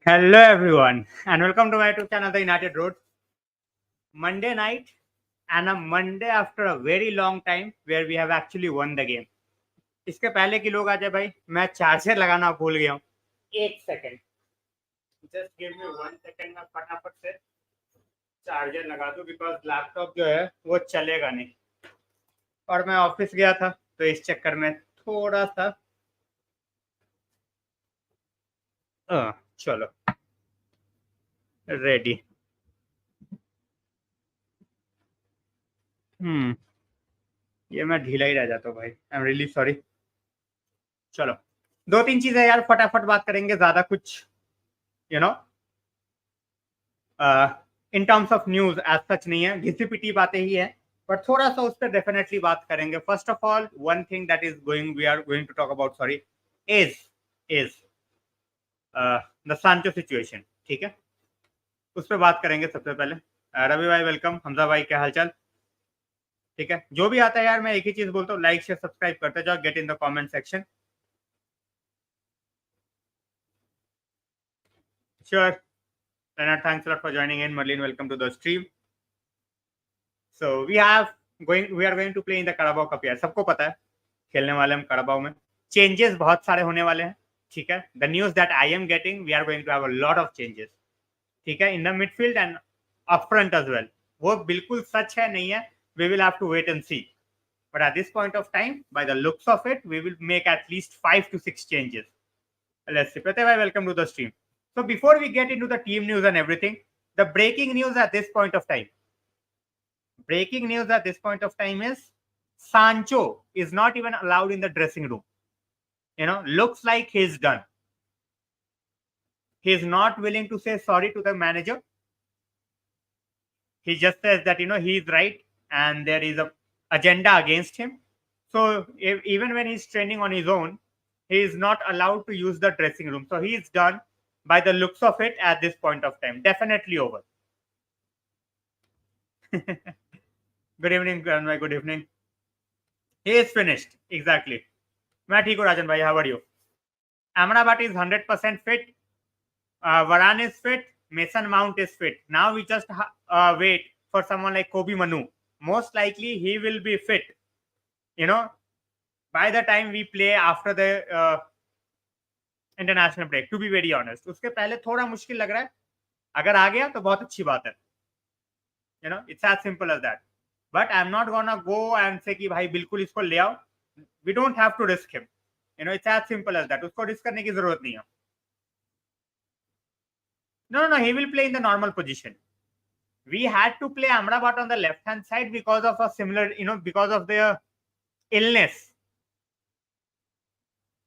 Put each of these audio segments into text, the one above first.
Hello everyone and welcome to my YouTube channel The United Road. Monday night and a Monday after a very long time where we have actually won the game. इसके पहले कि लोग आ जाए भाई मैं charger लगाना भूल गया हूँ. एक second just give me 1 second में फटाफट से चार्जर लगा दूं बिकॉज लैपटॉप जो है वो चलेगा नहीं और मैं ऑफिस गया था तो इस चक्कर में थोड़ा सा चलो रेडी. ये मैं ढीला ही रह जाता हूँ भाई. I am really sorry. चलो दो तीन चीजें यार फटाफट बात करेंगे, ज्यादा कुछ you know in terms of news as such नहीं है, घिसी पिटी बातें ही है, पर थोड़ा सा उस पर डेफिनेटली बात करेंगे. First of all one thing that is going we are going to talk about sorry is the Sancho situation. ठीक है, उस पर बात करेंगे सबसे पहले. रवि भाई वेलकम. हमजा भाई क्या हालचाल? ठीक है, जो भी आता है यार मैं एक ही चीज बोलता हूँ, लाइक शेयर सब्सक्राइब करते जाओ. Get in the comment section. Sure. Leonard, thanks a lot for joining in. Marlene, welcome to the stream. So we are going to play in the Carabao Cup यार. सबको पता है खेलने वाले हम Carabao में. Changes बहुत सारे होने वाले हैं. ठीक है. The news that I am getting, we are going to have a lot of changes. ठीक है, in the midfield and up front as well. वो बिल्कुल सच है नहीं है. We will have to wait and see. But at this point of time, by the looks of it, we will make at least 5 to 6 changes. Let's see. Pratyay, welcome to the stream. So before we get into the team news and everything, the breaking news at this point of time. Breaking news at this point of time is Sancho is not even allowed in the dressing room. Looks like he's done. He's not willing to say sorry to the manager. He just says that, he's right and there is a agenda against him. So even when he's training on his own, he is not allowed to use the dressing room. So he's done. By the looks of it at this point of time, definitely over. Good evening, Karan. Good evening. He is finished. Exactly. मैं ठीक हूँ राजन भाई. How are you? Amrabat is 100% fit. Varane is fit. Mason Mount is fit. Now we just wait for someone like Kobe Manu. Most likely he will be fit. By the time we play after the international break, to be very honest. उसके पहले थोड़ा मुश्किल लग रहा है. अगर आ गया तो बहुत अच्छी बात है. It's as simple as that. But I am not gonna go and say कि भाई बिल्कुल इसको ले आओ. We don't have to risk him. It's as simple as that. उसको रिस्क करने की जरूरत नहीं है. No, he will play in the normal position. We had to play Amrabat on the left hand side because of a similar, because of the illness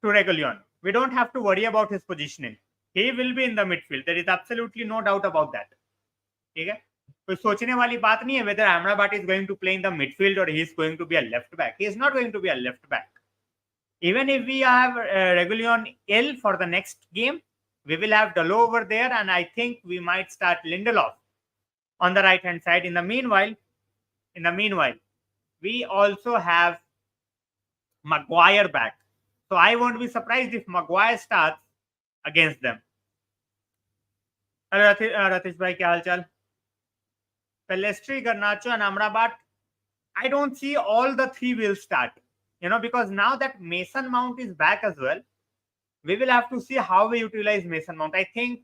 to Reguilon. We don't have to worry about his positioning. He will be in the midfield. There is absolutely no doubt about that. ठीक है, कोई सोचने वाली बात नहीं है whether Amrabat is going to play in the midfield or he is going to be a left back. He is not going to be a left back. Even if we have Reguilon ill for the next game, we will have Dalot over there, and I think we might start Lindelof on the right hand side. In the meanwhile, we also have Maguire back. So I won't be surprised if Maguire starts against them. Hello Ratish bhai, kya halchal? Pelestri, Garnacho and Amrabat, I don't see all the three will start. Because now that Mason Mount is back as well, we will have to see how we utilize Mason Mount. I think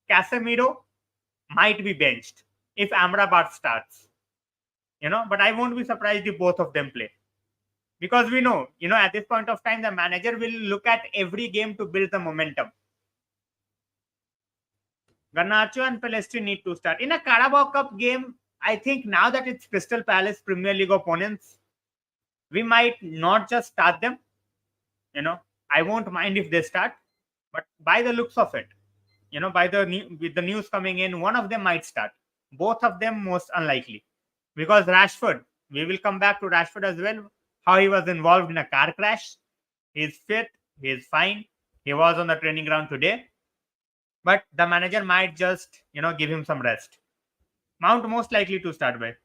Casemiro might be benched if Amrabat starts. But I won't be surprised if both of them play. Because we know, at this point of time, the manager will look at every game to build the momentum. Garnacho and Pelestri need to start. In a Carabao Cup game, I think now that it's Crystal Palace Premier League opponents, we might not just start them. I won't mind if they start. But by the looks of it, with the news coming in, one of them might start. Both of them most unlikely. Because Rashford, we will come back to Rashford as well. How he was involved in a car crash. He's fit. He's fine. He was on the training ground today. But the manager might just, give him some rest. Mount most likely to start by.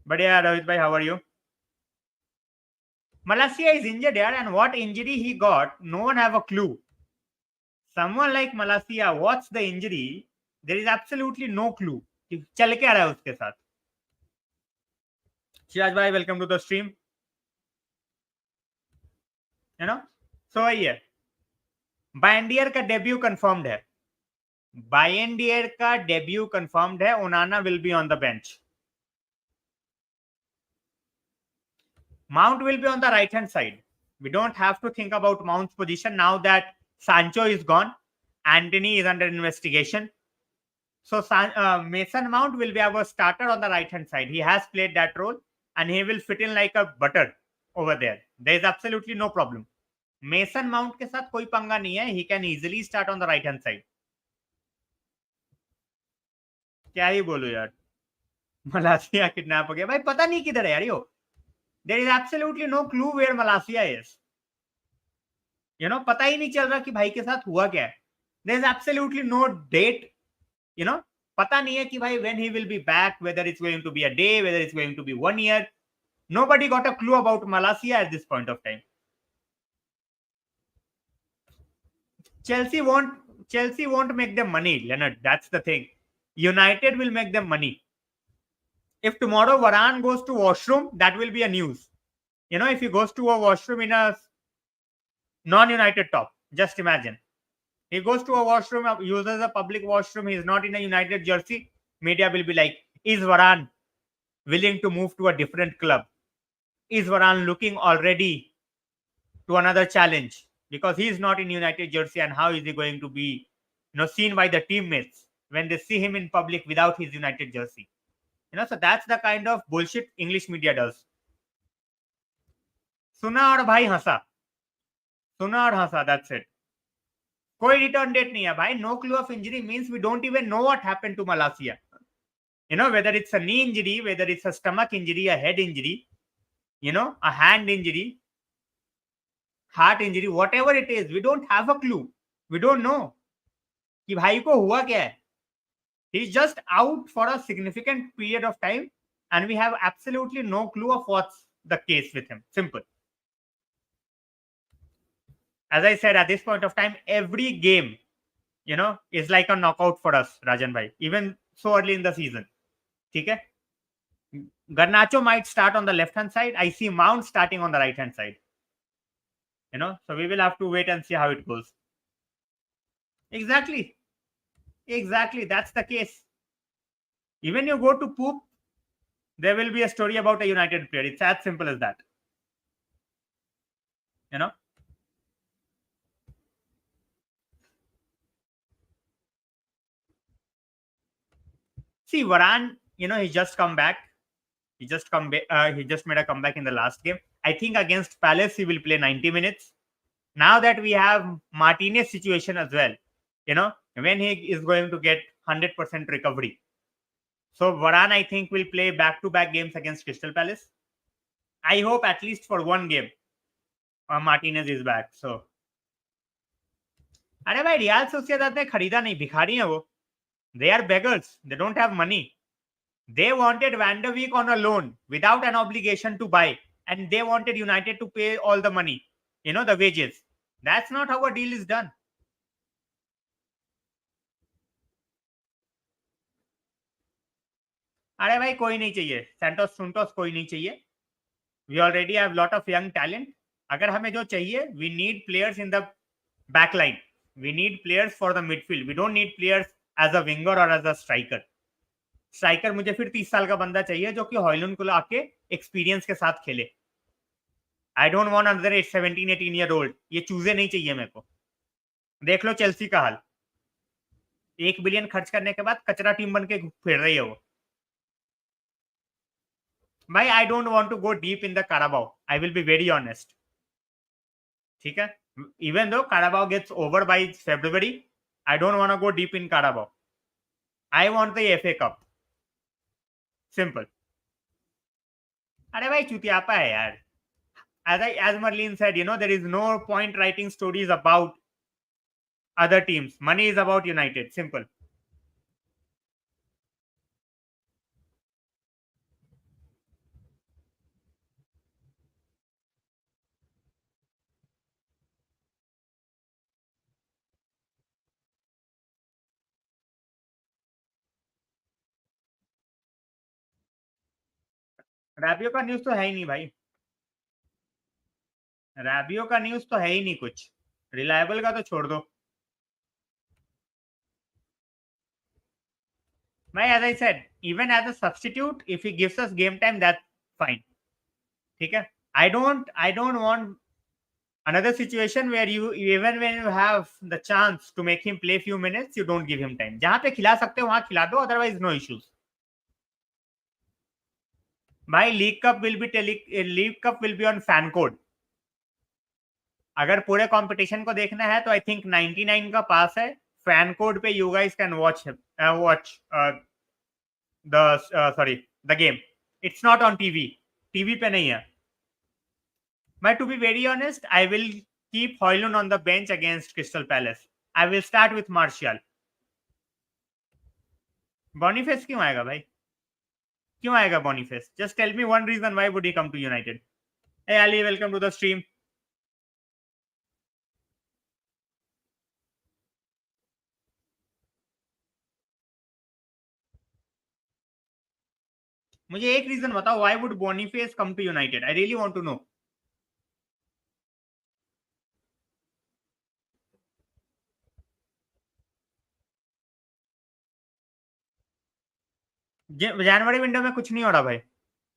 But yeah, Rohit bhai, how are you? Malacia is injured here, and what injury he got, no one have a clue. someone like Malacia, what's the injury? There is absolutely no clue कि चल क्या रहा है उसके साथ. शिराज भाई, welcome to the stream. You know, so वही है. बायंडियर का डेब्यू कंफर्म्ड है. बायंडियर का डेब्यू कंफर्म्ड है. ओनाना will be on the bench. Mount will be on the right hand side. We don't have to think about Mount's position now that Sancho is gone. Anthony is under investigation. So Mason Mount will be our starter on the right hand side. He has played that role and he will fit in like a butter over there. There is absolutely no problem. Mason Mount के साथ कोई पंगा नहीं है. He can easily start on the right hand side. क्या ही बोलूं यार. मलासिया kidnap हो गया भाई. पता नहीं किधर है यार यो. There is absolutely no clue where Malacia is. You know, पता ही नहीं चल रहा कि भाई के साथ हुआ क्या है. There is absolutely no date. You know, पता नहीं है कि भाई when he will be back, whether it's going to be a day, whether it's going to be 1 year. Nobody got a clue about Malacia at this point of time. Chelsea won't make them money, Leonard. That's the thing. United will make them money. If tomorrow Varane goes to washroom, that will be a news. You know, if he goes to a washroom in a non-United top, just imagine. He goes to a washroom, uses a public washroom, he's not in a United jersey. Media will be like, is Varane willing to move to a different club? Is Varane looking already to another challenge? Because he's not in United jersey, and how is he going to be, seen by the teammates when they see him in public without his United jersey? So that's the kind of bullshit English media does. सुना और भाई हंसा. सुना और हंसा, that's it. कोई return date नहीं है भाई. No clue of injury means we don't even know what happened to Malacia. Whether it's a knee injury, whether it's a stomach injury, a head injury, a hand injury, heart injury, whatever it is, we don't have a clue. We don't know कि भाई को हुआ क्या है. He's just out for a significant period of time and we have absolutely no clue of what's the case with him. Simple. As I said, at this point of time, every game, is like a knockout for us, Rajan bhai, even so early in the season. Okay? Garnacho might start on the left hand side. I see Mount starting on the right hand side. So we will have to wait and see how it goes. Exactly. That's the case. Even you go to poop, there will be a story about a United player. It's as simple as that. See, Varane, he just come back. He just made a comeback in the last game. I think against Palace, he will play 90 minutes. Now that we have Martinez situation as well, when he is going to get 100% recovery. So Varane, I think, will play back-to-back games against Crystal Palace. I hope at least for one game, Martinez is back. So, अरे भाई real Sociedad ने खरीदा नहीं, भिखारी है वो. They are beggars. They don't have money. They wanted Van der Beek on a loan without an obligation to buy, and they wanted United to pay all the money, the wages. That's not how a deal is done. अरे भाई कोई नहीं चाहिए. Santos सुंटोस कोई नहीं चाहिए. We already have lot of young talent. अगर हमें जो चाहिए, we need players in the back line. We need players for the midfield. We don't need players as a winger or as a striker. Striker मुझे फिर 30 साल का बंदा चाहिए जो कि हॉयलैंड को आके एक्सपीरियंस के साथ खेले. आई don't want another 17-18 year old. ये चूजे नहीं चाहिए मेरे को. देख लो चेल्सी का हाल. 1 बिलियन खर्च करने के बाद कचरा टीम बन के फिर रही है वो. भाई I don't want to go deep in the Carabao. I will be very honest. ठीक है. Even though Carabao gets over by February, I don't want to go deep in Carabao. I want the FA cup. Simple. अरे भाई चुतियापा है यार. As Marlene said, there is no point writing stories about other teams. Money is about United. Simple. रैबियो का news तो है ही नहीं भाई, रैबियो का न्यूज तो है ही नहीं कुछ, रिलायबल का तो छोड़ दो भाई। As I said, even as a substitute if he gives us game time that fine, ठीक है। I don't want another situation where you, even when you have the chance to make him play few minutes, you don't give him time. जहां पे खिला सकते हो वहां खिला दो, otherwise no issues भाई। League cup will be on fan code. अगर पूरे कंपटीशन को देखना है तो आई थिंक 99 का पास है, फैन कोड पे you guys can watch the sorry the game. It's not on TV, TV पे नहीं है। But to be very honest, I will keep Højlund on the bench against Crystal Palace. I will start with Martial. Boniface क्यों आएगा भाई? क्यों आएगा Boniface? Just tell me one reason why would he come to United. Hey Ali, welcome to the stream. मुझे एक reason बताओ, why would Boniface come to United? I really want to know. January window में कुछ नहीं हो रहा भाई.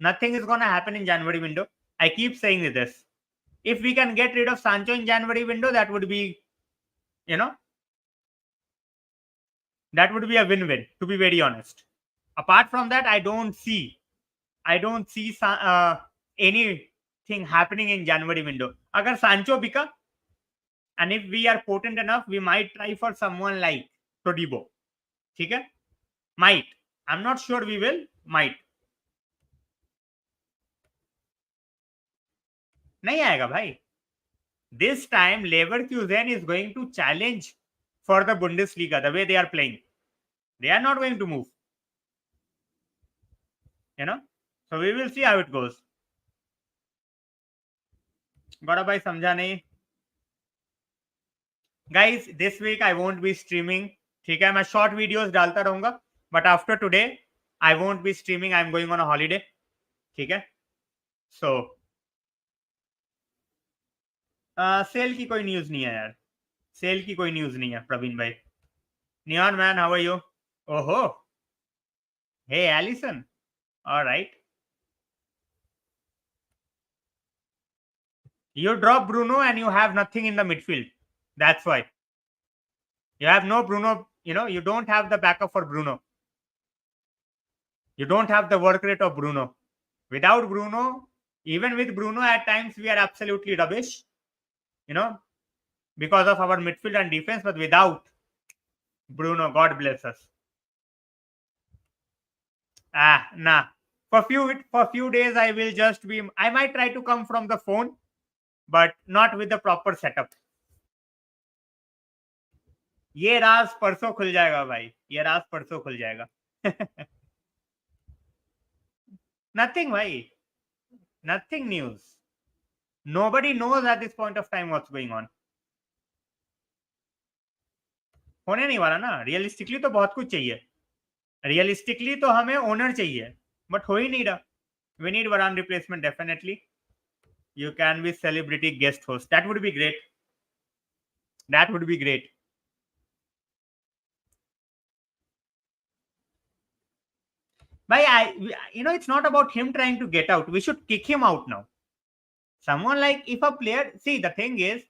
Nothing is gonna happen in January window. I keep saying this. If we can get rid of Sancho in January window, that would be, you know, that would be a win-win, to be very honest. Apart from that, I don't see anything happening in January window. अगर Sancho बिका, and if we are potent enough, we might try for someone like Todibo. ठीक है? Might. I'm not sure we will. Might. नहीं आएगा भाई. This time, Leverkusen is going to challenge for the Bundesliga the way they are playing. They are not going to move. You know? So we will see how it goes. बड़ा भाई समझा नहीं. Guys, this week I won't be streaming. ठीक है, मैं short videos डालता रहूंगा, but after today I won't B streaming. I am going on a holiday. ठीक है, सो सेल की कोई न्यूज नहीं है यार. सेल की कोई न्यूज नहीं है प्रवीण भाई. Neon man, how are you? ओहो, hey Allison, alright. You drop Bruno and you have nothing in the midfield. That's why. You have no Bruno, you don't have the backup for Bruno. You don't have the work rate of Bruno. Without Bruno, even with Bruno, at times we are absolutely rubbish, because of our midfield and defense. But without Bruno, God bless us. Nah. For few days, I might try to come from the phone, but not with the proper setup. ये राज परसों खुल जाएगा भाई, ये राज परसों खुल जाएगा. Nothing भाई, nothing news. Nobody knows at this point of time what's going on. होने नहीं वाला ना. रियलिस्टिकली तो बहुत कुछ चाहिए. रियलिस्टिकली तो हमें ओनर चाहिए, बट हो ही नहीं रहा. We need Varane replacement definitely. You can be celebrity guest host. That would be great. That would be great. But it's not about him trying to get out. We should kick him out now. Someone like, if a player, see, the thing is,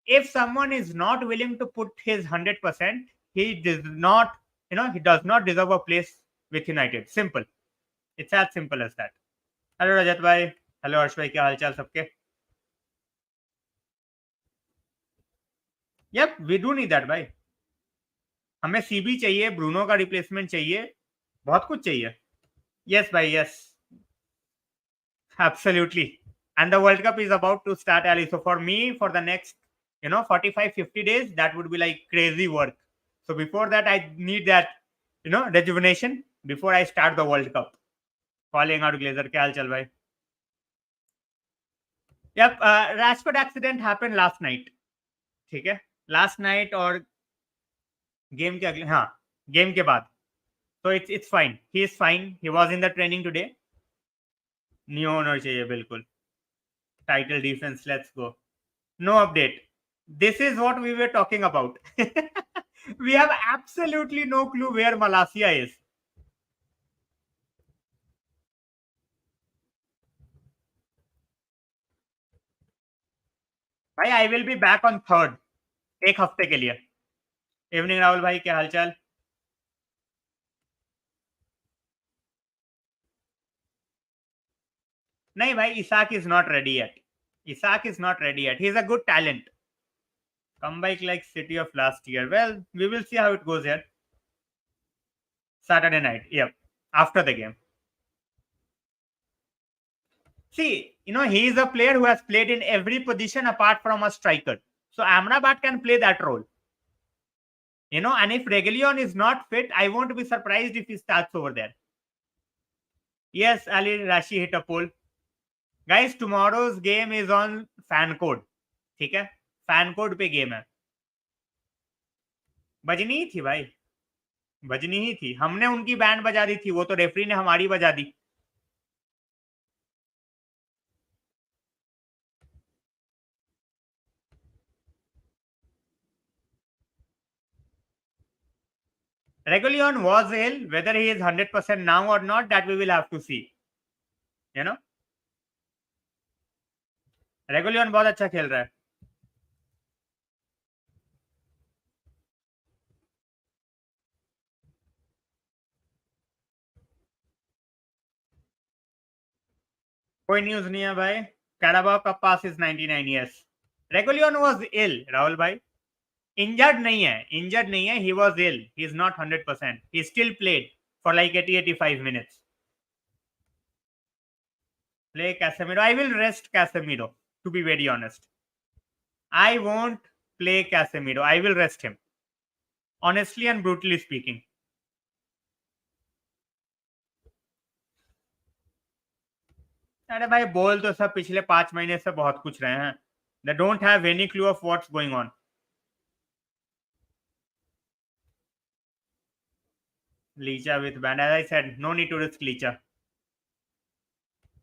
if someone is not willing to put his 100%, he does not, he does not deserve a place with United. Simple. It's as simple as that. Hello Rajat bhai. Hello Harsh bhai. क्या हाल चाल सबके? Yep, we do need that भाई. हमें CB चाहिए, Bruno का replacement चाहिए, बहुत कुछ चाहिए. Yes भाई, yes. Absolutely. And the World Cup is about to start, Ali. So for me, for the next 45-50 days, that would be like crazy work. So before that, I need that rejuvenation before I start the World Cup. Calling out Glazer. क्या हाल चाल भाई? Yep, Rashford accident happened last night. ठीक है, last night और game के अगले, हाँ, game के बाद. So it's fine. He is fine. He was in the training today. New owner चाहिए बिल्कुल. Title defence, let's go. No update. This is what we were talking about. We have absolutely no clue where Malaysia is. भाई I will be back on 3rd. एक हफ्ते के लिए. Evening Rahul भाई, क्या हालचाल? नहीं भाई, Isaac is not ready yet. Isak is not ready yet. He is a good talent. Comeback like City of last year. Well, we will see how it goes here. Saturday night. Yep. After the game. See, he is a player who has played in every position apart from a striker. So Amrabat can play that role. And if Reguilon is not fit, I won't be surprised if he starts over there. Yes, Ali Rashi hit a poll. Guys, tomorrow's game is on fan code. ठीक है? Fan code पे game है. बजनी ही थी भाई. बजनी ही थी. हमने उनकी बैंड बजा दी थी. वो तो रेफरी ने हमारी बजा दी. Reguilon was ill. Whether he is 100% now or not, that we will have to see. Reguilon बहुत अच्छा खेल रहा है. कोई न्यूज नहीं है भाई. कैराबाओ का pass is 99 years. Reguilon was ill, Rahul भाई. Injured नहीं है. He was ill. He is not 100%. He still played for like 80-85 minutes. Play Casemiro. I will rest Casemiro, to be very honest. I won't play Casemiro. I will rest him. Honestly and brutally speaking. अरे भाई, बोल तो सब पिछले 5 महीने से बहुत कुछ रहे हैं. They don't have any clue of what's going on. Licha with band. As I said, no need to risk Licha.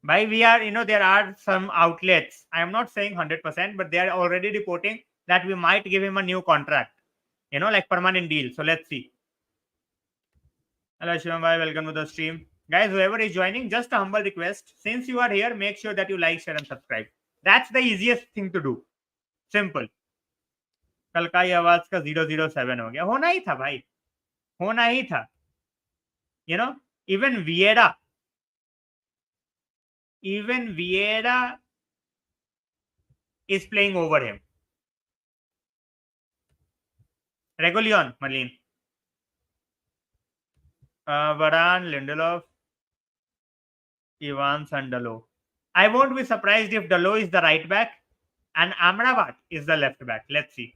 Bhai, there are some outlets. I am not saying 100%, but they are already reporting that we might give him a new contract. Like permanent deal. So let's see. Hello, Shivam bhai. Welcome to the stream. Guys, whoever is joining, just a humble request. Since you are here, make sure that you like, share and subscribe. That's the easiest thing to do. Simple. कल का ही आवाज का 007 हो गया. होना ही था भाई. होना ही था. Even Vieira is playing over him. Reguilon, Marlene. Varane, Lindelof, Ivan Sandalo. I won't be surprised if Dalot is the right back and Amrabat is the left back. Let's see.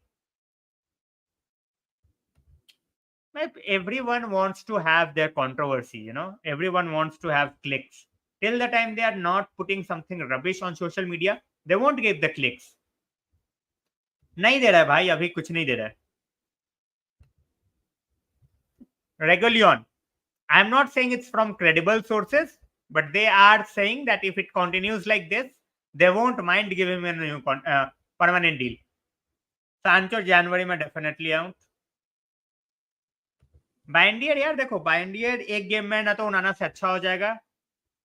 Everyone wants to have their controversy, Everyone wants to have clicks. Till the time they are not putting something rubbish on social media, they won't get the clicks. नहीं दे रहा है भाई, अभी कुछ नहीं दे रहा है. Reguilon. I'm not saying it's from credible sources, but they are saying that if it continues like this, they won't mind giving him a new permanent deal. Sancho January में definitely out. बाइंडियर यार देखो, बाइंडियर एक game में ना तो उनाना से अच्छा हो जाएगा,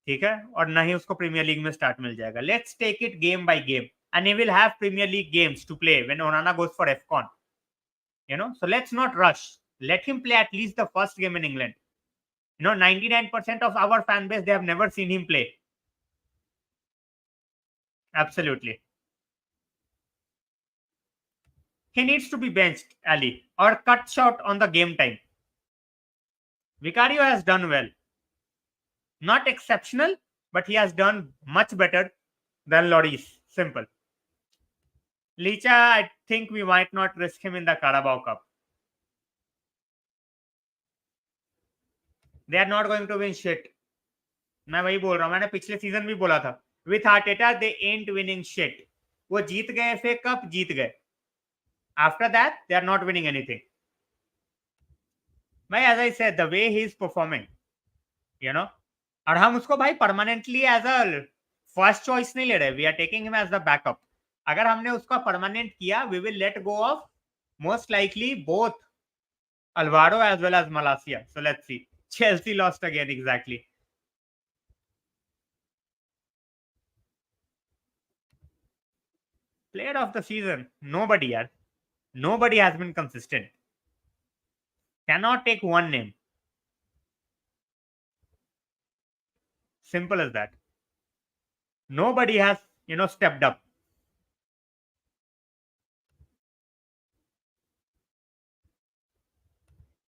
ठीक है, और ना ही उसको प्रीमियर लीग में स्टार्ट मिल जाएगा. Let's take it game by game and he will have Premier League games to play when Onana goes for AFCON. So let's not rush. Let him play at least the first game in England. 99% of our fan base, they have never seen him play. Absolutely. He needs to be benched, Ali, or cut short on the game time. Vicario has done well. Not exceptional, but he has done much better than Lloris. Simple. Licha, I think we might not risk him in the Carabao Cup. They are not going to win shit. मैं वही बोल रहा हूँ, मैंने पिछले season भी बोला था. With Arteta, they ain't winning shit. वो जीत गए FA Cup, जीत गए. After that, they are not winning anything. भाई, as I said, the way he is performing, और हम उसको भाई permanently as a first choice नहीं ले रहे, we are taking him as the backup. अगर हमने उसका परमानेंट किया, we will let go of most likely both Alvaro as well as Malacia. So let's see. Chelsea lost again, exactly. Player of the season, nobody yaar. Nobody has been consistent. Cannot take one name. Simple as that. Nobody has, stepped up.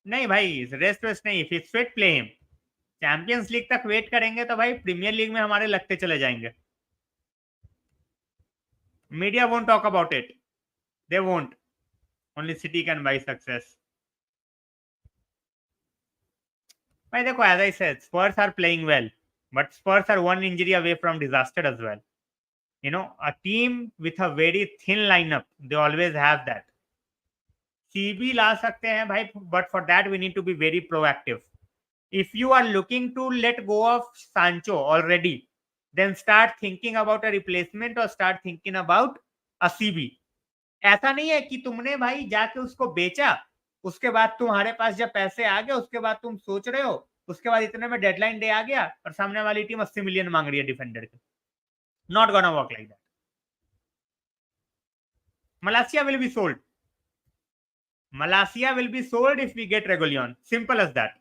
नहीं भाई, rest waste नहीं. If he's fit, play him. Champions league तक wait करेंगे तो भाई premiere League में हमारे लगते चले जाएंगे. Media won't talk about it. They won't. Only City can buy success. भाई देखो, as I said, Spurs are playing well, but Spurs are one injury away from disaster as well. A team with a very thin lineup, they always have that. CB ला सकते हैं भाई, but for that we need to be very proactive. If you are looking to let go of Sancho already, then start thinking about a replacement or start thinking about a CB. ऐसा नहीं है कि तुमने भाई जाके उसको बेचा, उसके बाद तुम्हारे पास जब पैसे आ गए, उसके बाद तुम सोच रहे हो, उसके बाद इतने में डेडलाइन डे आ गया और सामने वाली टीम 80 मिलियन मांग रही है डिफेंडर के. Not gonna work like that. Malacia will be sold. Malacia will be sold if we get Reguilon. Simple as that.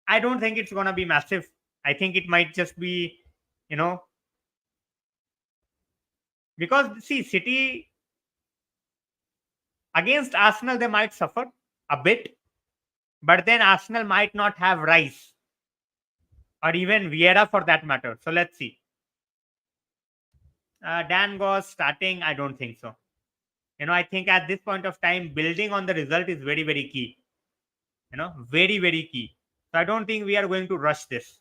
I don't think it's gonna be massive. I think it might just be, because see, City against Arsenal, they might suffer a bit, but then Arsenal might not have Rice or even Vieira for that matter. So let's see. Dan Goss starting, I don't think so. I think at this point of time, building on the result is very, very key. Very, very key. So I don't think we are going to rush this.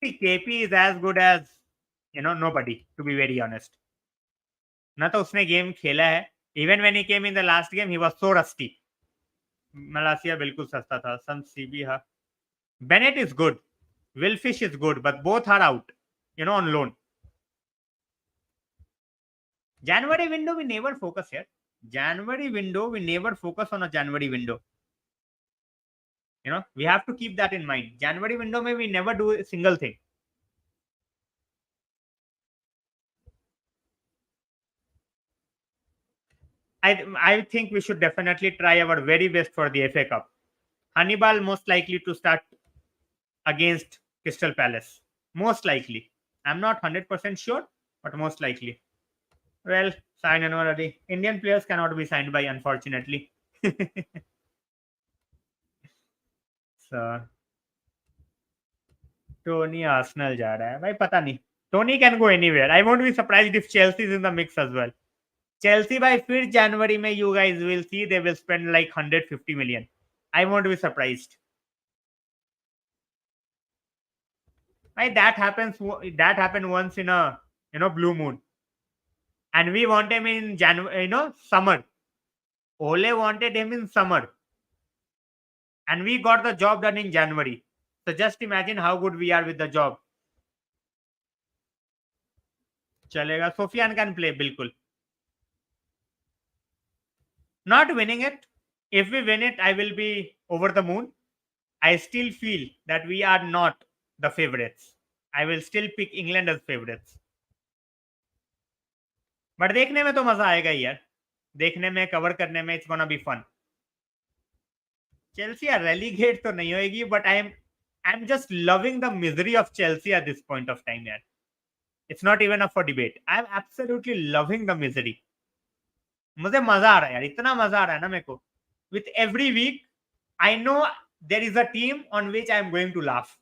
See, KP is as good as, nobody, to be very honest. ना तो उसने game खेला है. Even when he came in the last game, he was so rusty. Malacia बिल्कुल सस्ता था. Some CB हा. Bennett is good. Wilfish is good, but both are out, on loan. January window, we never focus here. January window, we never focus on a January window. We have to keep that in mind. January window, we never do a single thing. I think we should definitely try our very best for the FA Cup. Hannibal most likely to start against Crystal Palace. Most likely. I'm not 100% sure, but most likely. Well, sign already. Indian players cannot be signed by, unfortunately. So, Tony Arsenal जा रहा है भाई, पता नहीं. Tony can go anywhere. I won't be surprised if Chelsea is in the mix as well. Chelsea by 5th January में you guys will see they will spend like 150 million. I won't be surprised. Right, that happened once in a blue moon. And we want him in January, summer. Ole wanted him in summer. And we got the job done in January. So just imagine how good we are with the job. Chalega. Sofian can play, bilkul. Not winning it. If we win it, I will be over the moon. I still feel that we are not the favorites. I will still pick England as favorites. But देखने में तो मजा आएगा यार. देखने में, cover करने में, it's gonna be fun. Chelsea are relegate तो नहीं होएगी, but I'm just loving the misery of Chelsea at this point of time यार. It's not even up for debate. I'm absolutely loving the misery. मुझे मजा आ रहा है यार, इतना मजा आ रहा है ना मेरे को. With every week, I know there is a team on which I am going to laugh.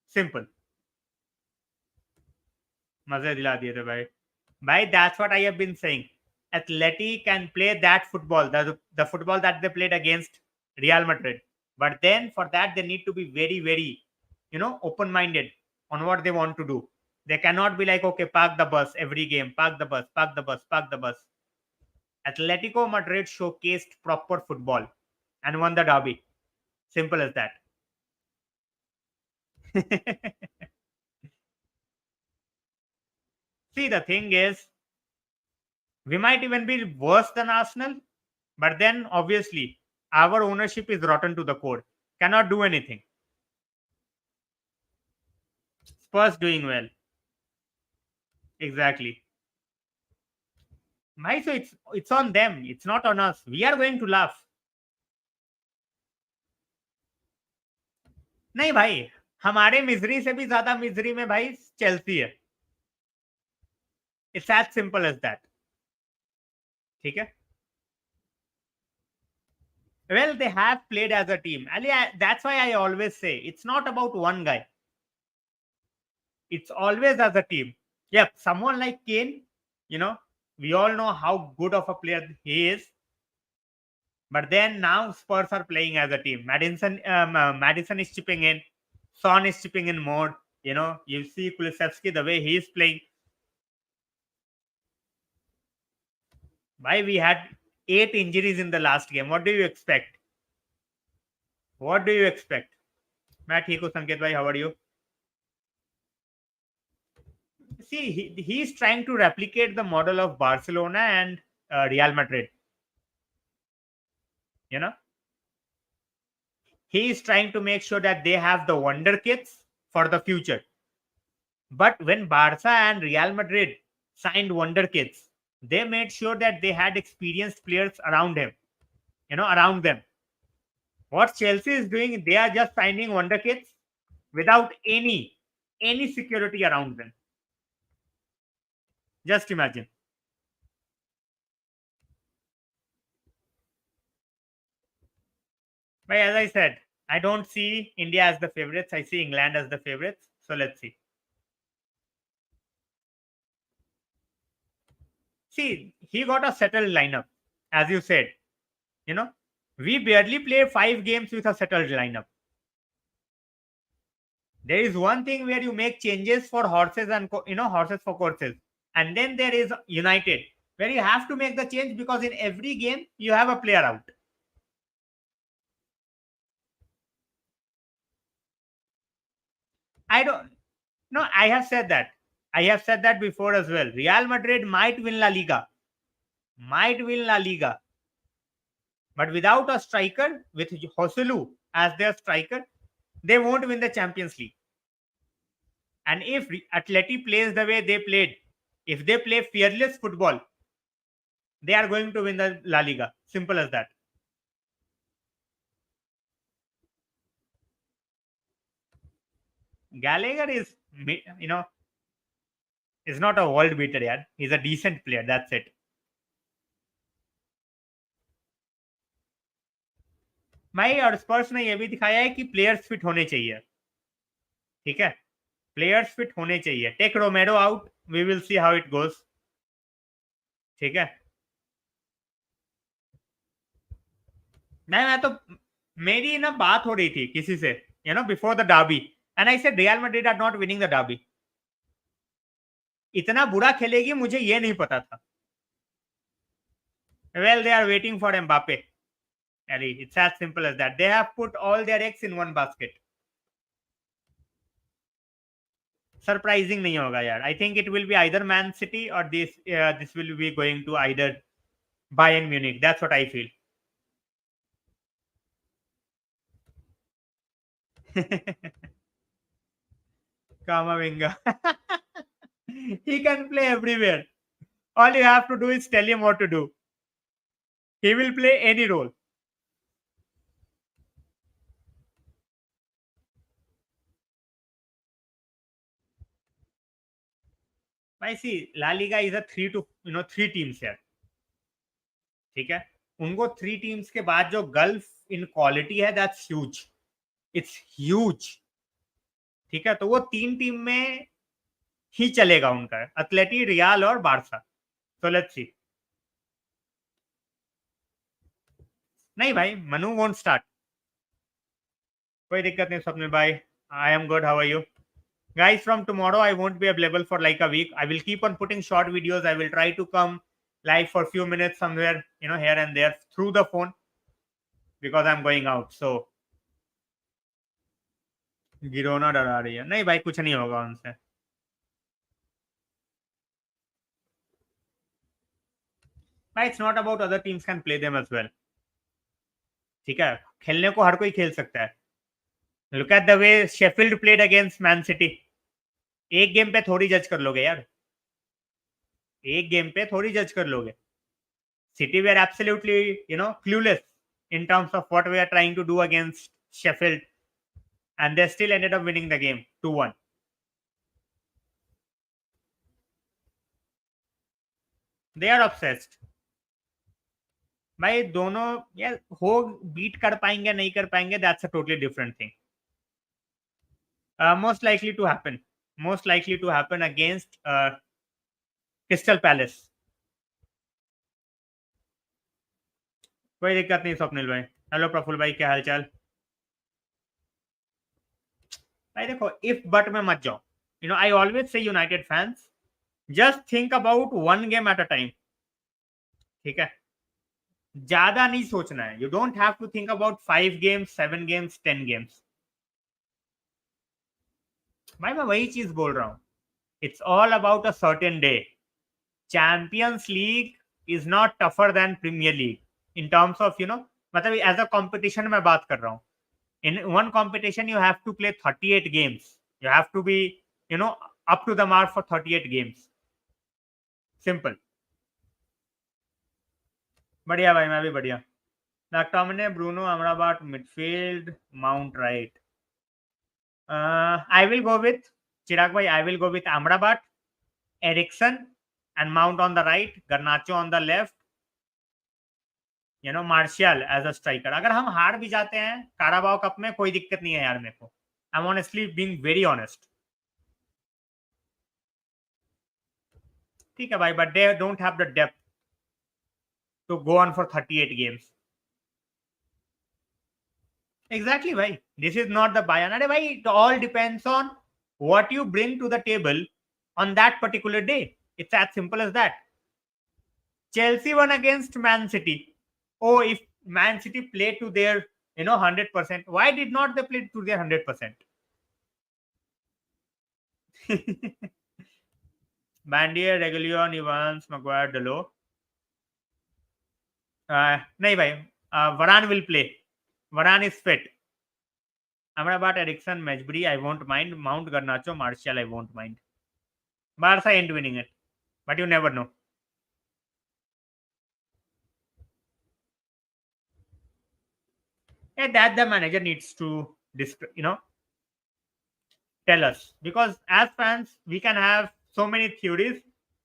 Simple. मजे दिला दिए थे भाई. By that's what I have been saying. Atleti can play that football, the football that they played against Real Madrid. But then for that, they need to be very, very, open-minded on what they want to do. They cannot be like, okay, park the bus every game, park the bus, park the bus, park the bus. Atletico Madrid showcased proper football. and won the derby. Simple as that. See, the thing is, we might even be worse than Arsenal, but then obviously our ownership is rotten to the core. Cannot do anything. Spurs doing well. Exactly. So it's on them. It's not on us. We are going to laugh. नहीं भाई, हमारे misery से भी ज्यादा misery में भाई Chelsea है. It's as simple as that. ठीक है. Well, they have played as a team. That's why I always say it's not about one guy. It's always as a team. Yep, someone like Kane, we all know how good of a player he is. But then now Spurs are playing as a team. Madison is chipping in. Son is chipping in more. You see Kulusevski, the way he is playing. Why we had 8 injuries in the last game. What do you expect? What do you expect? मैं ठीक हूँ संकेत भाई, how are you? See, he's trying to replicate the model of Barcelona and Real Madrid. He is trying to make sure that they have the wonder kids for the future. But when Barca and Real Madrid signed wonder kids, they made sure that they had experienced players around him, around them. What Chelsea is doing, they are just signing wonder kids without any security around them. Just imagine. But as I said, I don't see India as the favorites. I see England as the favorites. So let's see. See, he got a settled lineup, as you said. We barely play 5 games with a settled lineup. There is one thing where you make changes for horses and horses for courses, and then there is United, where you have to make the change because in every game you have a player out. I have said that. I have said that before as well. Real Madrid might win La Liga. But without a striker, with Joselu as their striker, they won't win the Champions League. And if Atleti plays the way they played, if they play fearless football, they are going to win the La Liga. Simple as that. Gallagher is not a world beater यार. He's a decent player. That's it. और स्पर्स ने यह भी दिखाया है कि players fit होने चाहिए. ठीक है, प्लेयर्स फिट होने चाहिए. Take Romero out, we will see how it goes. ठीक है. मैं तो मेरी बात हो रही थी किसी से before the derby, and I said Real Madrid are not winning the derby. इतना बुरा खेलेगी मुझे ये नहीं पता था. Well, they are waiting for Mbappe. It's as simple as that. They have put all their eggs in one basket. Surprising नहीं होगा यार. I think it will be either Man City or this will be going to either Bayern Munich. That's what I feel. Kamavinga. He can play everywhere. All you have to do is tell him what to do. He will play any role. I see La Liga is a 3 teams here. ठीक है, उनको 3 teams के बाद जो gulf in quality है, that's huge. It's huge. ठीक है, तो वो 3 टीम में ही चलेगा उनका, एथलेटी, रियल और बारसा. So let's see. नहीं भाई, मनु won't start. कोई दिक्कत नहीं स्वप्निल भाई. I am good. How are you? Guys, from tomorrow I won't be available for like a week. I will keep on putting short videos. I will try to come live for a few minutes somewhere, here and there through the phone. because I'm going out. So Girona डरा रही है। नहीं भाई कुछ नहीं होगा उनसे। भाई it's not about other teams can play them as well. ठीक है, खेलने को हर कोई खेल सकता है। Look at the way Sheffield played against Man City. एक गेम पे थोड़ी जज कर लोगे यार, एक गेम पे थोड़ी जज कर लोगे। City we are absolutely clueless in terms of what we are trying to do against Sheffield, and they still ended up winning the game 2-1. They are obsessed. भाई दोनों यार हो बीट कर पाएंगे नहीं कर पाएंगे, that's a totally different thing. Most likely to happen against Crystal Palace. कोई दिक्कत नहीं स्वप्निल भाई। हेलो प्रफुल भाई, क्या हाल चाल? भाई देखो इफ बट में मत जाओ। I always say United fans just think about one game at a time. ठीक है, ज्यादा नहीं सोचना है। You don't have to think about 5 games 7 games 10 games. भाई मैं वही चीज बोल रहा हूं, it's all about a certain day. Champions League is not tougher than Premier League in terms of मतलब एज अ कंपटीशन में बात कर रहा हूं। in one competition you have to play 38 games. You have to be up to the mark for 38 games. Simple. बढ़िया भाई, मैं भी बढ़िया। McTominay, Bruno, Amrabat midfield, Mount right. I will go with Chirag bhai, I will go with Amrabat, Eriksen and Mount on the right, Garnacho on the left, Martial as a striker. अगर हम हार भी जाते हैं Carabao cup में कोई दिक्कत नहीं है यार मेरे को। I am honestly being very honest. ठीक है भाई, but they don't have the depth to go on for 38 games. Exactly भाई, this is not the Bayern. अरे भाई it all depends on what you bring to the table on that particular day. It's as simple as that. Chelsea won against Man City. Oh, if Man City played to their 100%, why did not they play to their 100%? Bandier, Reguilon, Evans, Maguire, Delo. नहीं भाई, Varane will play. Varane is fit. Amrabat, Eriksen, Mejbri, I won't mind. Mount, Garnacho, Martial, I won't mind. Barca end winning it, but you never know. And that the manager needs to tell us, because as fans we can have so many theories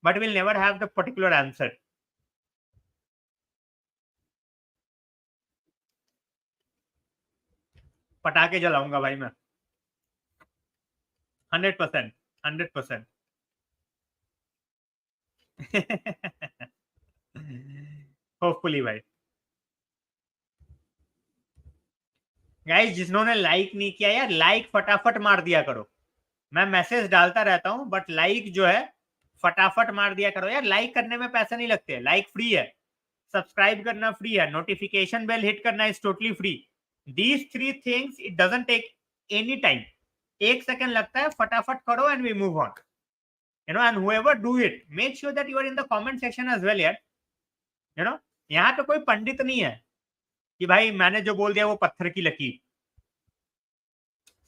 but we'll never have the particular answer. पटाखे जलाऊंगा भाई मैं 100%। Hopefully भाई। Guys जिन्होंने like नहीं किया यार, like फटाफट मार दिया करो। मैं मैसेज डालता रहता हूं बट लाइक जो है फटाफट मार दिया करो यार। लाइक करने में पैसे नहीं लगते, लाइक फ्री है, सब्सक्राइब करना फ्री है, नोटिफिकेशन बेल हिट करना is totally free. These 3 things it doesn't take any time. 1 second लगता है, फटाफट करो and we move on. and whoever do it, make sure that you are in the comment section as well यार। यहाँ पे कोई पंडित नहीं है कि भाई मैंने जो बोल दिया वो पत्थर की लकीर।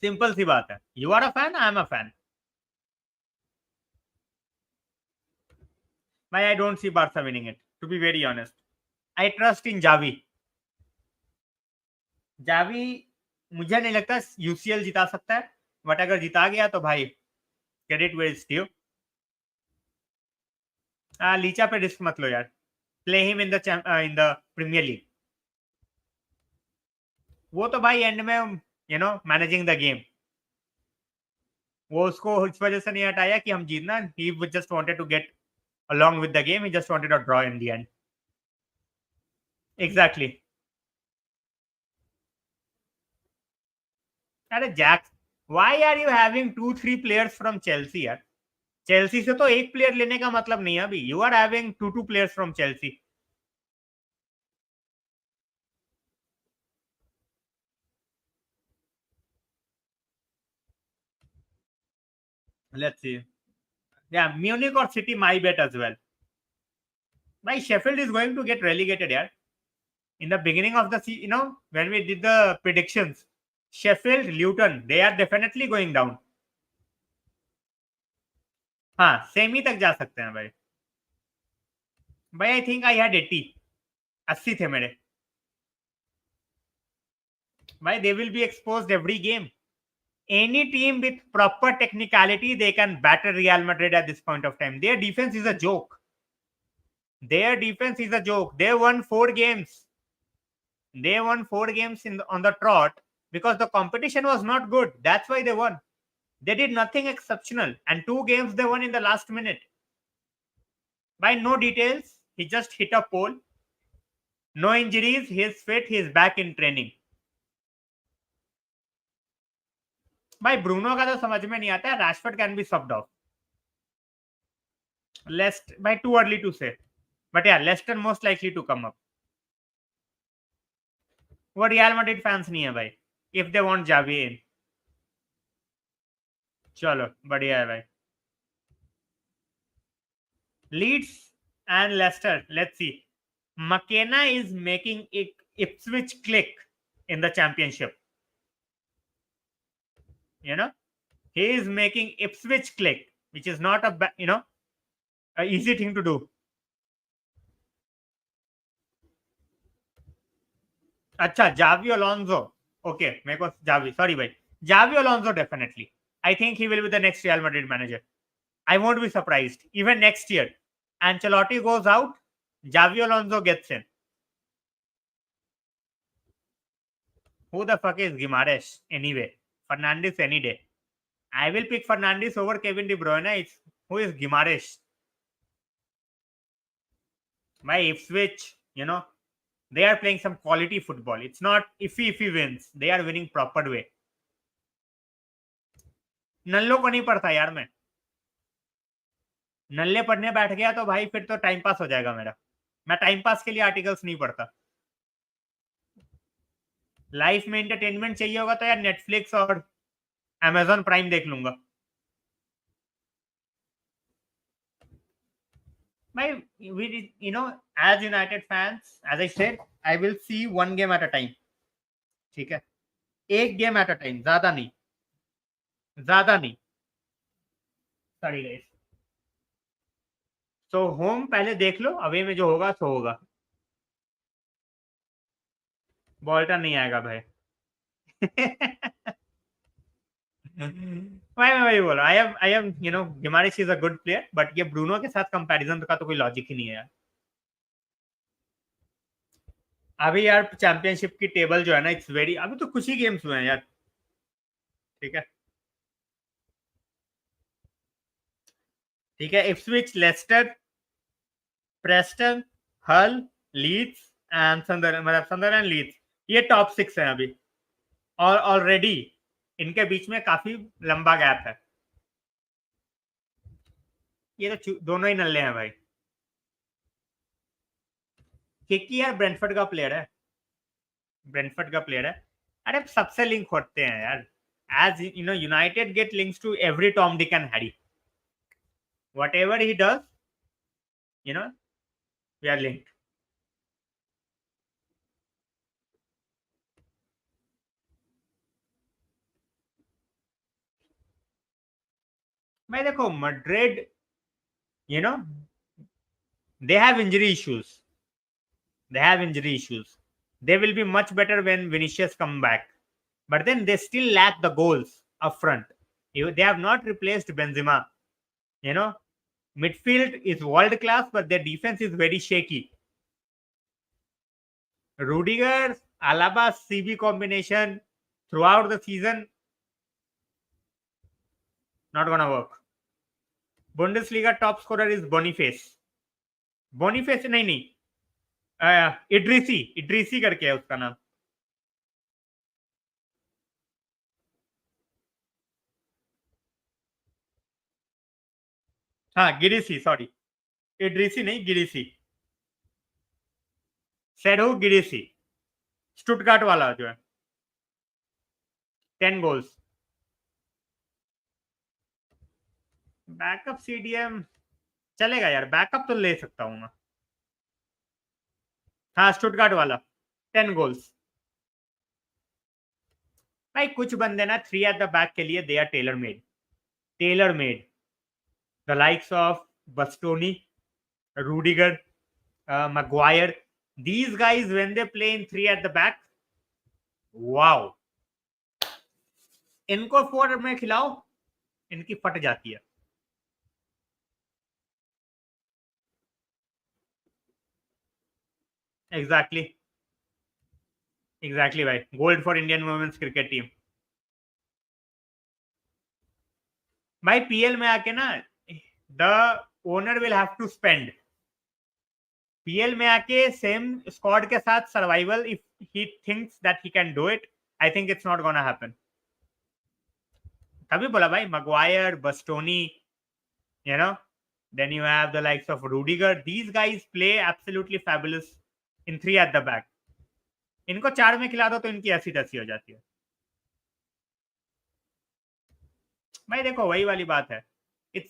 सिंपल सी बात है, you are a fan, I am a fan. भाई I don't see Barca winning it, to be very honest. I trust in Xavi. Xavi मुझे नहीं लगता यूसीएल जिता सकता है, बट अगर जिता गया तो भाई credit where is due. Licha पे रिस्क मत लो यार, play him in the Premier League. वो तो भाई एंड में मैनेजिंग द गेम, वो उसको इस वजह से नहीं हटाया कि हम जीतना। He just wanted to get along with the game, he just wanted a draw in the end. Exactly. अरे Jack, why are you having 2-3 players from Chelsea यार? चेल्सी से तो एक प्लेयर लेने का मतलब नहीं है अभी। You are having 2 players from Chelsea. Let's see. Yeah, Munich or City, my bet as well. My Sheffield is going to get relegated, yeah. In the beginning of the season, when we did the predictions, Sheffield, Luton, they are definitely going down. हाँ semi तक जा सकते हैं भाई. भाई I think I had 80 थे मेरे भाई. They will be exposed every game. Any team with proper technicality, they can batter Real Madrid at this point of time. Their defense is a joke. Their defense is a joke. They won 4 games. They won 4 games on the trot because the competition was not good. That's why they won. They did nothing exceptional, and 2 games they won in the last minute. By no details, he just hit a pole. No injuries, he is fit, he is back in training. भाई Bruno का तो समझ में नहीं आता है. Rashford can be subbed off. Leicester भाई too early to say, but यार Leicester most likely to come up. वो रियल मैड्रिड फैंस नहीं है भाई. If they want Xavi in. चलो बढ़िया है भाई. Leeds and Leicester, let's see. McKenna is making Ipswich click in the championship. He is making Ipswich click, which is not a easy thing to do. अच्छा Xavi Alonso. Okay मेरे को Xavi, sorry भाई. Xavi Alonso definitely. I think he will be the next Real Madrid manager. I won't be surprised. Even next year, Ancelotti goes out, Javi Alonso gets in. Who the fuck is Gimares anyway? Fernandes any day. I will pick Fernandes over Kevin De Bruyne. Who is Gimares? My Ipswich, they are playing some quality football. It's not if he wins. They are winning proper way. नल्लो को नहीं पढ़ता यार. मैं नल्ले पढ़ने बैठ गया तो भाई फिर तो टाइम पास हो जाएगा मेरा. मैं टाइम पास के लिए आर्टिकल्स नहीं पढ़ता. लाइफ में एंटरटेनमेंट चाहिए होगा तो यार नेटफ्लिक्स और Amazon प्राइम देख लूंगा भाई. as United fans, as I said, I will see 1 game at a time. ठीक है, 1 गेम एट अ टाइम, ज्यादा नहीं. Sorry guys. सो होम पहले देख लो, अवे में जो होगा सो होगा. बॉल्टन नहीं आएगा भाई. वही बोलो. I am Guimaraes is a good player, but ये ब्रूनो के साथ कंपैरिजन का तो कोई लॉजिक ही नहीं है यार. अभी यार चैंपियनशिप की टेबल जो है ना, इट्स वेरी, अभी तो कुछ ही गेम्स हुए हैं यार. ठीक है. इप्सविच, लेस्टर, प्रेस्टन, हल, लीड्स एंड सनदरलैंड लीड्स, ये टॉप 6 हैं अभी. और ऑलरेडी इनके बीच में काफी लंबा गैप है. ये तो दोनों ही नल्ले हैं भाई. किकी यार ब्रेंटफोर्ड का प्लेयर है. अरे सबसे लिंक होते हैं यार. As United get links to every Tom, Dick and Harry. Whatever he does, we are linked. भाई देखो Madrid, they have injury issues. They will be much better when Vinicius come back. But then they still lack the goals up front. They have not replaced Benzema. Midfield is world class, but their defense is very shaky. Rudiger, Alaba, CB combination throughout the season, not gonna work. Bundesliga top scorer is Boniface नहीं, इड्रीसी करके है उसका नाम. हाँ गिरीसी, sorry इड्रीसी नहीं, गिरीसी. Shadow गिरीसी, Stuttgart वाला जो है. 10 goals. बैकअप सीडीएम चलेगा यार, बैकअप तो ले सकता हूँ मैं। हाँ स्टुटगार्ट वाला 10 गोल्स। भाई कुछ बंदे ना 3 एट द बैक के लिए they are tailor made the likes of Bastoni, Rudiger, Maguire. These guys when they play in 3 at the back, wow, इनको 4 में खिलाओ, इनकी फट जाती है। एग्जैक्टली भाई, gold for Indian women's cricket team. भाई पीएल में आके ना the owner will have to spend, PL में आके सेम स्क्वाड के साथ survival, if he thinks that he can do it, I think it's not gonna happen. तभी बोला भाई, Maguire, Bastoni, you know, then you have the likes of Rudiger. These guys play absolutely fabulous in 3 at the back. इनको 4 में खिला दो तो इनकी ऐसी तैसी हो जाती है। भाई देखो वही वाली बात है, it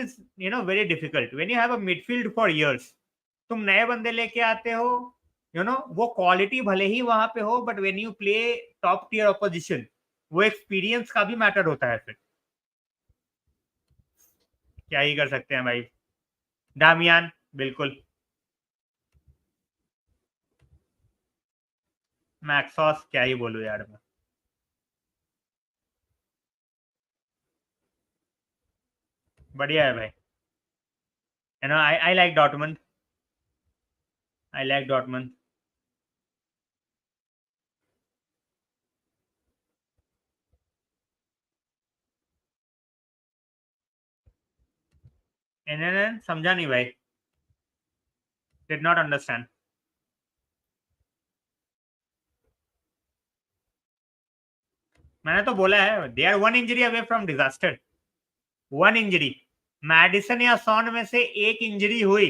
is you know very difficult when you have a midfield for years. तुम नए बंदे लेके आते हो, you know, वो क्वालिटी भले ही वहां पे हो, but when you play top tier opposition, वो एक्सपीरियंस का भी मैटर होता है। फिर क्या ही कर सकते हैं भाई। डामियान बिल्कुल, मैक्सॉस क्या ही बोलूं यार मैं। बढ़िया है भाई, you know, I like Dortmund. I like Dortmund. NNN समझा नहीं भाई, did not understand. मैंने तो बोला है they are one injury away from disaster. one injury. Maddison या सॉन में से एक इंजरी हुई,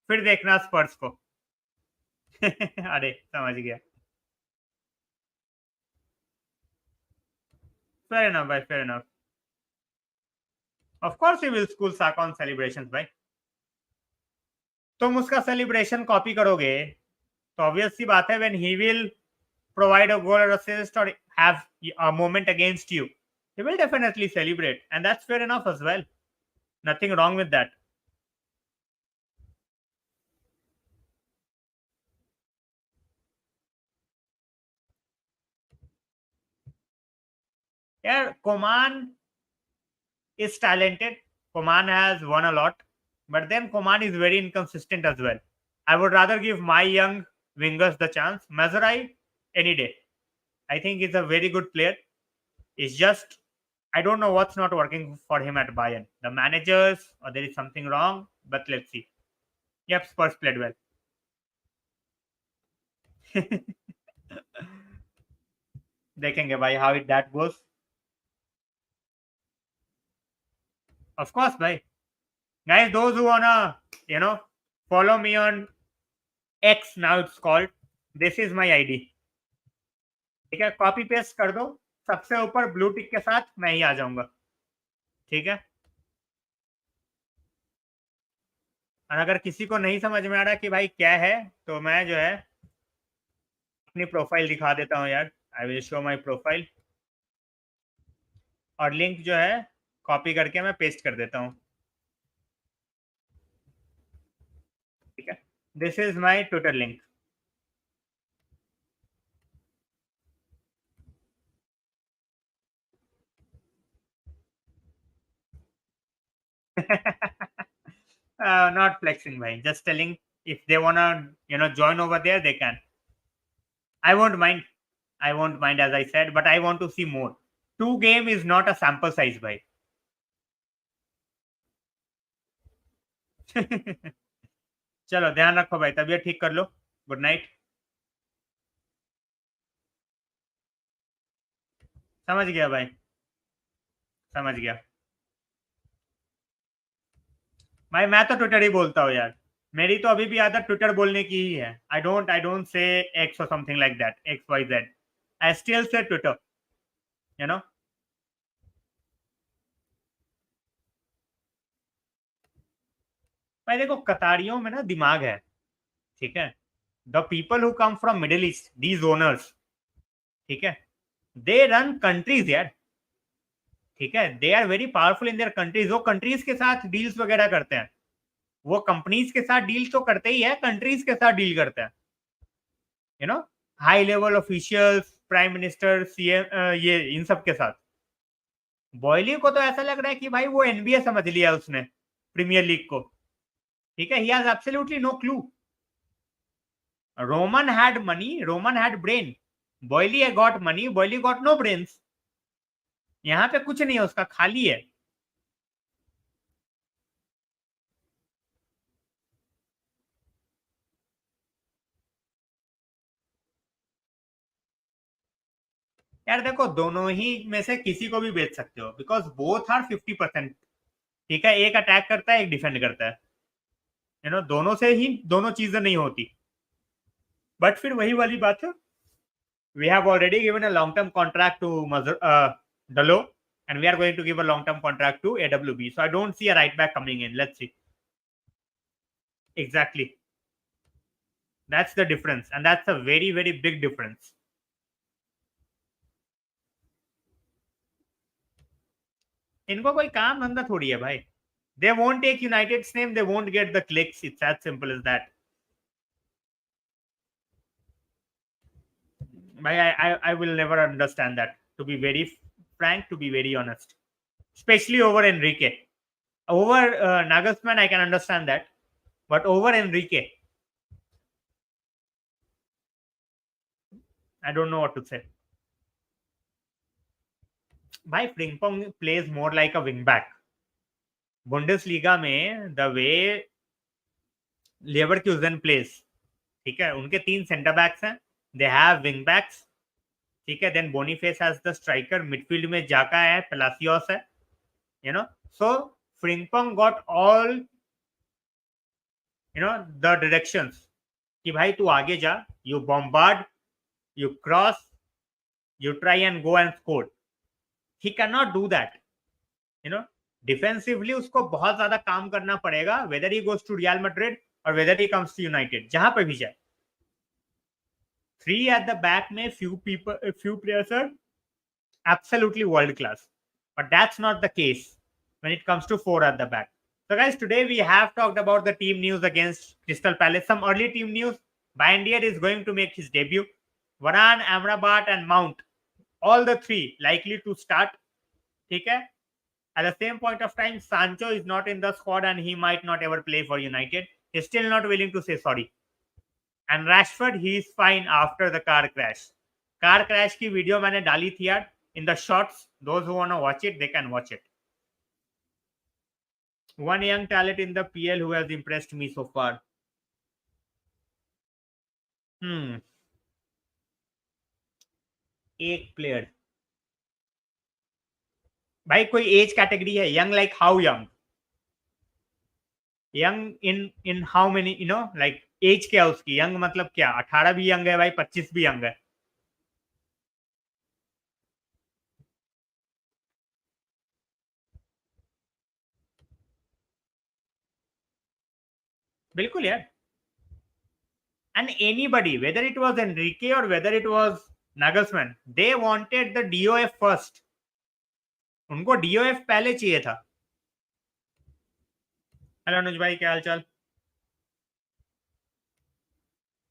फिर देखना स्पर्स को। अरे समझ गया। Fair enough भाई, fair enough. Of course he will school Saka on celebrations भाई। तुम उसका सेलिब्रेशन कॉपी करोगे तो ऑब्वियस सी बात है, when he will provide a goal or assist or have a moment against you, he will definitely celebrate, and that's fair enough as well. Nothing wrong with that. Yeah, Koman is talented. Koman has won a lot, but then Koman is very inconsistent as well. I would rather give my young wingers the chance. Mazurai, any day. I think he's a very good player. It's just I don't know what's not working for him at Bayern. The managers, or there is something wrong. But let's see. Yep, Spurs played well. देखेंगे भाई how it that goes. Of course, bhai. Guys, those who wanna, you know, follow me on X, now it's called. This is my ID. ठीक है, copy paste कर दो, सबसे ऊपर blue tick के साथ मैं ही आ जाऊंगा। ठीक है, और अगर किसी को नहीं समझ में आ रहा कि भाई क्या है, तो मैं जो है अपनी प्रोफाइल दिखा देता हूँ यार। I will show my profile, और लिंक जो है कॉपी करके मैं पेस्ट कर देता हूँ। ठीक है, this is my Twitter link. Not flexing bhai, just telling if they wanna, you know, join over there, they can. I won't mind. I won't mind, as I said, but I want to see more. 2 game is not a sample size bhai. चलो ध्यान रखो भाई, तबीयत ठीक कर लो। Good night. समझ गया भाई, समझ गया भाई। मैं तो ट्विटर ही बोलता हूँ यार, मेरी तो अभी भी आदत ट्विटर बोलने की ही है। आई डोंट से एक्स और something like that, X Y Z. I still say Twitter, you know. भाई देखो कतारियों में ना दिमाग है, ठीक है। The people who come from Middle East, these owners, ठीक है, दे रन कंट्रीज यार, ठीक है। They are very powerful in their countries. वो कंट्रीज के साथ डील्स वगैरह करते हैं, वो कंपनीज के साथ डील तो करते ही है, कंट्रीज के साथ डील करते हैं, you know, high level officials, prime minister, CM, ये इन सब के साथ। बॉयली को तो ऐसा लग रहा है कि भाई वो एनबीए समझ लिया उसने, प्रीमियर लीग को, ठीक है। He has absolutely no clue. Roman had money, Roman had brain, Boehly got money, Boehly got no brains. यहाँ पे कुछ नहीं है उसका, खाली है। यार देखो दोनों ही में से किसी को भी बेच सकते हो, बिकॉज बोथ आर 50%, ठीक है। एक अटैक करता है, एक डिफेंड करता है, दोनों से ही दोनों चीजें नहीं होती। बट फिर वही वाली बात है, we have already given a long term contract to Dalo, and we are going to give a long term contract to AWB. So I don't see a right back coming in. Let's see. Exactly. That's the difference, and that's a very, very big difference. इनको कोई काम धंधा थोड़ी है भाई. They won't take United's name. They won't get the clicks. It's as simple as that. I will never understand that. To be very frank, to be very honest, especially over Enrique. Over Nagelsmann, I can understand that, but over Enrique, I don't know what to say. भाई फ्रिंगपोंग plays more like a wing back. Bundesliga में the way लेवरक्यूजन plays, ठीक है, उनके 3 centre backs हैं, they have wing backs, ठीक है। Then Boniface as the striker, midfield में Xhaka है, पेलासियोस है, you know. So Frimpong got all, the directions कि भाई तू आगे जा, you bombard, you cross, you try and go and score. He can not do that, defensively उसको बहुत ज्यादा काम करना पड़ेगा, whether he goes to Real Madrid और whether he comes to United, जहां पे भी जाए. 3 at the back में few players are absolutely world class, but that's not the case when it comes to 4 at the back. So guys, today we have talked about the team news against Crystal Palace. Some early team news: Bayindir is going to make his debut. Varane, Amrabat and Mount, all the 3 likely to start, ठीक है. At the same point of time, Sancho is not in the squad and he might not ever play for United. He's still not willing to say sorry. And Rashford, he is fine after the car crash. Car crash की video मैंने डाली थी यार, in the shorts. Those who want to watch it, they can watch it. One young talent in the PL who has impressed me so far. एक player भाई, कोई age category है? Young like how young? Young in how many, like age क्या उसकी? Young मतलब क्या? 18 भी young है भाई, 25 भी यंग है. बिल्कुल यार. And anybody, whether it was Enrique or whether it was Nagelsmann, they wanted the DOF first. उनको DOF पहले चाहिए था. हेलो अनुज भाई, क्या हाल चाल?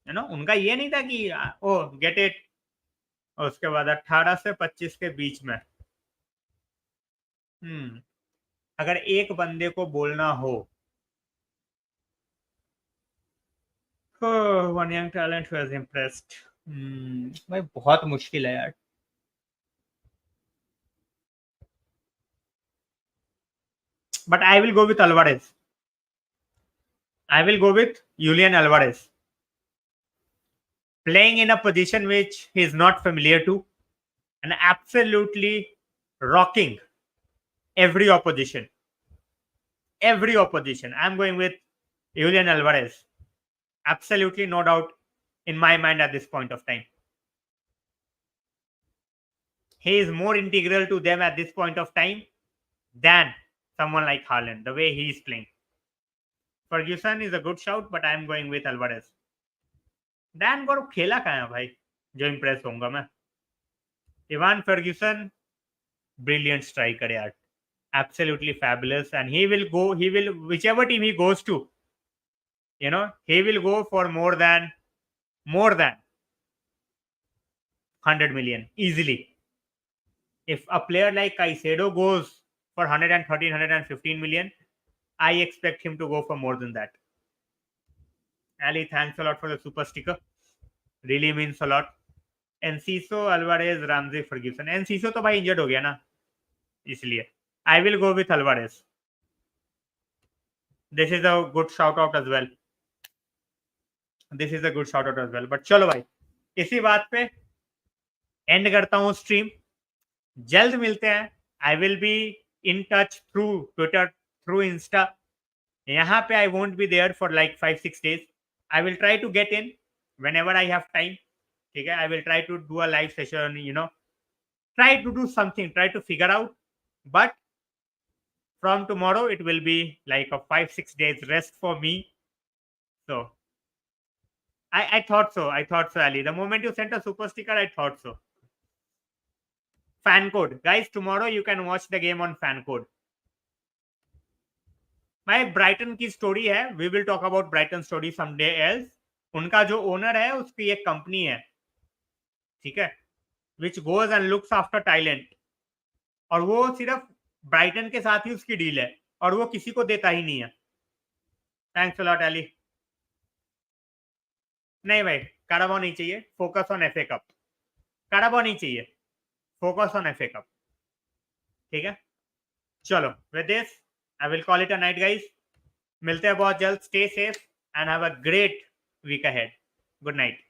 उनका ये नहीं था कि ओ गेट इट, और उसके बाद 18 से 25 के बीच में. अगर एक बंदे को बोलना हो, one young talent who has impressed, भाई बहुत मुश्किल है यार. But I will go with Alvarez. I will go with Julian Alvarez. Playing in a position which he is not familiar to and absolutely rocking every opposition. Every opposition. I'm going with Julian Alvarez. Absolutely no doubt in my mind at this point of time. He is more integral to them at this point of time than someone like Haaland, the way he is playing. Ferguson is a good shout but I am going with Alvarez. Then Gaurav खेला कहाँ है भाई जो impress होऊंगा मैं? Evan Ferguson brilliant striker यार, absolutely fabulous, and he will whichever team he goes to, you know, he will go for more than 100 million easily. If a player like Caicedo goes for 113 115 million, I expect him to go for more than that. Ali, thanks a lot for the super sticker, really means a lot. Enciso, Alvarez, Ramsey, Ferguson. Enciso तो भाई injured हो गया ना, इसलिए I will go with Alvarez. This is a good shout out as well. But चलो भाई, इसी बात पे एंड करता हूँ स्ट्रीम। जल्द मिलते हैं। I will be in touch through Twitter, through Insta. यहाँ पे I won't be there for like 5-6 days. I will try to get in whenever I have time. ठीक है, I will try to do a live session, you know, try to do something, try to figure out. But from tomorrow it will be like a 5-6 days rest for me. So I thought so, Ali. The moment you sent a super sticker, I thought so. Fan code, guys, tomorrow you can watch the game on fan code. भाई Brighton की story है, we will talk about Brighton story someday else. उनका जो owner है उसकी एक company है, ठीक है, which goes and looks after talent, और वो सिर्फ ब्राइटन के साथ ही उसकी डील है और वो किसी को देता ही नहीं है। Thanks a lot Ellie. नहीं भाई, काराबो नहीं चाहिए, focus on FA Cup. Carabao नहीं चाहिए, फोकस ऑन एफए कप, ठीक है। चलो, with this I will call it a night guys. मिलते हैं बहुत जल्द। Stay safe and have a great week ahead. Good night.